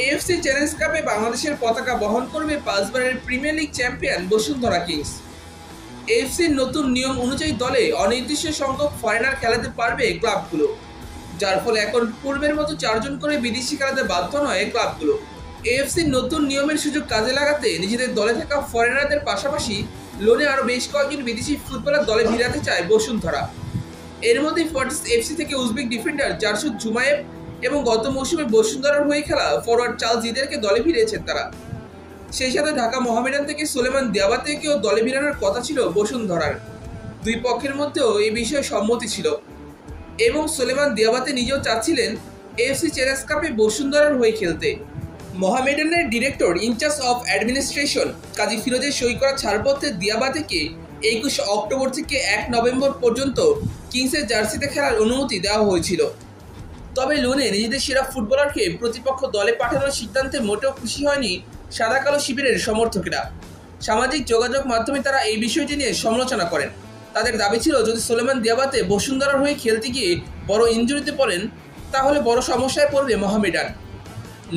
AFC challenge কাপে বাংলাদেশের পতাকা বহন করবে 5 বারের Premier League champion Bashundhara Kings. এএফসির নতুন নিয়ম অনুযায়ী দলে অনির্দিষ্ট সংখ্যক ফরেনার খেলাতে পারবে ক্লাবগুলো, যার ফলে এখন পূর্বের মতো 4 জন করে বিদেশি খেলাতে বাধ্য নয় ক্লাবগুলো। এএফসির নতুন নিয়মের সুযোগ কাজে লাগাতে নিজেদের দলে থাকা ফরেনারদের পাশাপাশি লোনে আরও বেশ কয়েকজন বিদেশি ফুটবলার দলে ভিড়াতে চায় বসুন্ধরা। এর মধ্যে ফর্টিস এফসি থেকে উজবেক ডিফেন্ডার জারসুদ জুমায়েভ এবং গত মৌসুমে বসুন্ধরার হয়ে খেলা ফরওয়ার্ড চার্লস জিদেরকে দলে ভিড়িয়েছেন তারা। সেই সাথে ঢাকা মোহামেডান থেকে সুলেমান দিয়াবাতেকেও দলে ভিড়ানোর কথা ছিল বসুন্ধরার। দুই পক্ষের মধ্যেও এই বিষয়ে সম্মতি ছিল এবং সুলেমান দিয়াবাতে নিজেও চাচ্ছিলেন এএফসি চ্যালেঞ্জ কাপে বসুন্ধরার হয়ে খেলতে। মোহামেডানের ডিরেক্টর ইনচার্জ অফ অ্যাডমিনিস্ট্রেশন কাজী ফিরোজের সই করা ছাড়পত্রে দিয়াবাতেকে 21 অক্টোবর থেকে 1 নভেম্বর পর্যন্ত কিংসের জার্সিতে খেলার অনুমতি দেওয়া হয়েছিল। তবে লোনে নিজেদের সেরা ফুটবলারকে প্রতিপক্ষ দলে পাঠানোর সিদ্ধান্তে মোটেও খুশি হয়নি সাদা কালো শিবিরের সমর্থকেরা। সামাজিক যোগাযোগ মাধ্যমে তারা এই বিষয়টি নিয়ে সমালোচনা করেন। তাদের দাবি ছিল, যদি সুলেমান দিয়াবাতে বসুন্ধরার হয়ে খেলতে গিয়ে বড় ইনজুরিতে পড়েন তাহলে বড় সমস্যায় পড়বে মোহামেডান।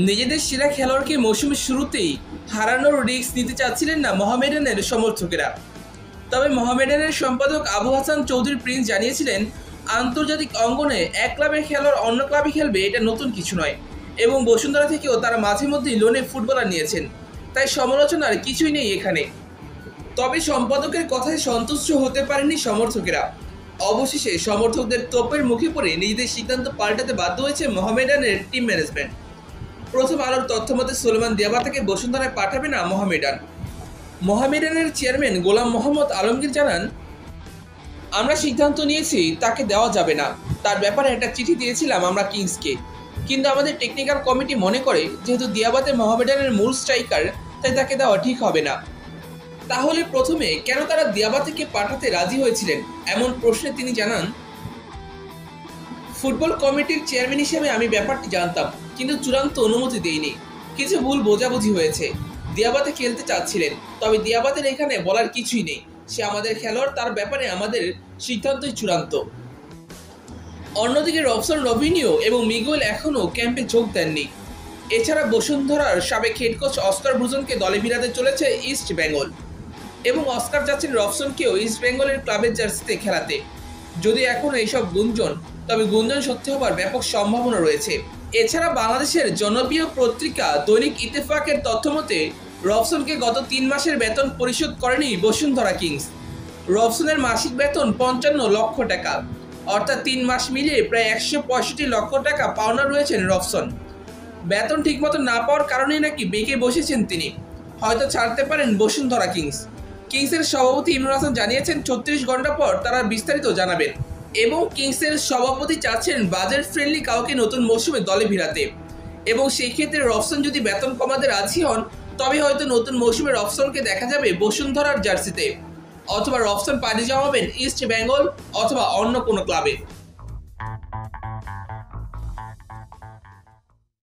নিজেদের সেরা খেলোয়াড়কে মৌসুমের শুরুতেই হারানোর রিস্ক নিতে চাচ্ছিলেন না মোহামেডানের সমর্থকেরা। তবে মোহামেডানের সম্পাদক আবু হাসান চৌধুরী প্রিন্স জানিয়েছিলেন, আন্তর্জাতিক অঙ্গনে এক ক্লাবের খেলোয়াড় অন্য ক্লাবে খেলবে এটা নতুন কিছু নয় এবং বসুন্ধরা থেকেও তারা মাঝে মধ্যেই লোনে ফুটবলার নিয়েছেন, তাই সমালোচনার কিছুই নেই এখানে। তবে সম্পাদকের কথায় সন্তুষ্ট হতে পারেননি সমর্থকেরা। অবশেষে সমর্থকদের তোপের মুখে পড়ে নিজেদের সিদ্ধান্ত পাল্টাতে বাধ্য হয়েছে মোহামেডানের টিম ম্যানেজমেন্ট। প্রথম আলোর তথ্য মতে সুলেমান দিয়াবাতেকে বসুন্ধরায় পাঠাবে না মোহামেডান। মোহামেডানের চেয়ারম্যান গোলাম মোহাম্মদ আলমগীর জানান, আমরা সিদ্ধান্ত নিয়েছি তাকে দেওয়া যাবে না। তার ব্যাপারে একটা চিঠি দিয়েছিলাম আমরা কিংসকে, কিন্তু আমাদের টেকনিক্যাল কমিটি মনে করে যেহেতু দিয়াবাতে মোহামেডানের মূল স্ট্রাইকার, তাই তাকে দেওয়া ঠিক হবে না। তাহলে প্রথমে কেন তারা দিয়াবাতেকে পাঠাতে রাজি হয়েছিলেন, এমন প্রশ্নে তিনি জানান, ফুটবল কমিটির চেয়ারম্যান হিসেবে আমি ব্যাপারটি জানতাম, কিন্তু চূড়ান্ত অনুমতি দেইনি। কিছু ভুল বোঝাবুঝি হয়েছে। দিয়াবাতে খেলতে চাচ্ছিলেন, তবে দিয়াবাতের এখানে বলার কিছুই নেই। সে আমাদের খেলোয়াড়, তার ব্যাপারে আমাদের সিদ্ধান্তই চূড়ান্ত। অন্যদিকে রবসন রবিনিও এবং মিগুয়েল এখনও ক্যাম্পে যোগ দেননি। এছাড়া বসুন্ধরার সাবেক হেড কোচ অস্কার ব্রুজনকে দলে ভিড়াতে চলেছে ইস্ট বেঙ্গল এবং অস্কার যাচ্ছেন রবসনকেও ইস্ট বেঙ্গলের ক্লাবের জার্সিতে খেলাতে। যদি এখন এইসব গুঞ্জন, তবে গুঞ্জন সত্যি হবার ব্যাপক সম্ভাবনা রয়েছে। এছাড়া বাংলাদেশের জনপ্রিয় পত্রিকা দৈনিক ইত্তেফাকের তথ্য মতে রবসনকে গত 3 মাসের বেতন পরিশোধ করেনি বসুন্ধরা কিংস। রবসনের মাসিক বেতন 55 লক্ষ টাকা, অর্থাৎ 3 মাস মিলিয়ে প্রায় 165 লক্ষ টাকা পাওনা রয়েছেন রবসন। বেতন ঠিকমতো না পাওয়ার কারণেই নাকি বেঁকে বসেছেন তিনি। হয়তো ছাড়তে পারেন বসুন্ধরা কিংস। কিংসের সভাপতি ইমরান হাসান জানিয়েছেন 36 ঘন্টা পর তারা বিস্তারিত জানাবেন এবং কিংসের সভাপতি চাচ্ছেন বাজেট ফ্রেন্ডলি কাউকে নতুন মৌসুমে দলে ভিড়াতে এবং সেই ক্ষেত্রে রবসন যদি বেতন কমাতে রাজি হন তবে হয়তো নতুন মৌসুমে রবসনকে দেখা যাবে বসুন্ধরার জার্সিতে, অথবা রবসন পাড়ি জমাবেন ইস্ট বেঙ্গল অথবা অন্য কোনো ক্লাবে।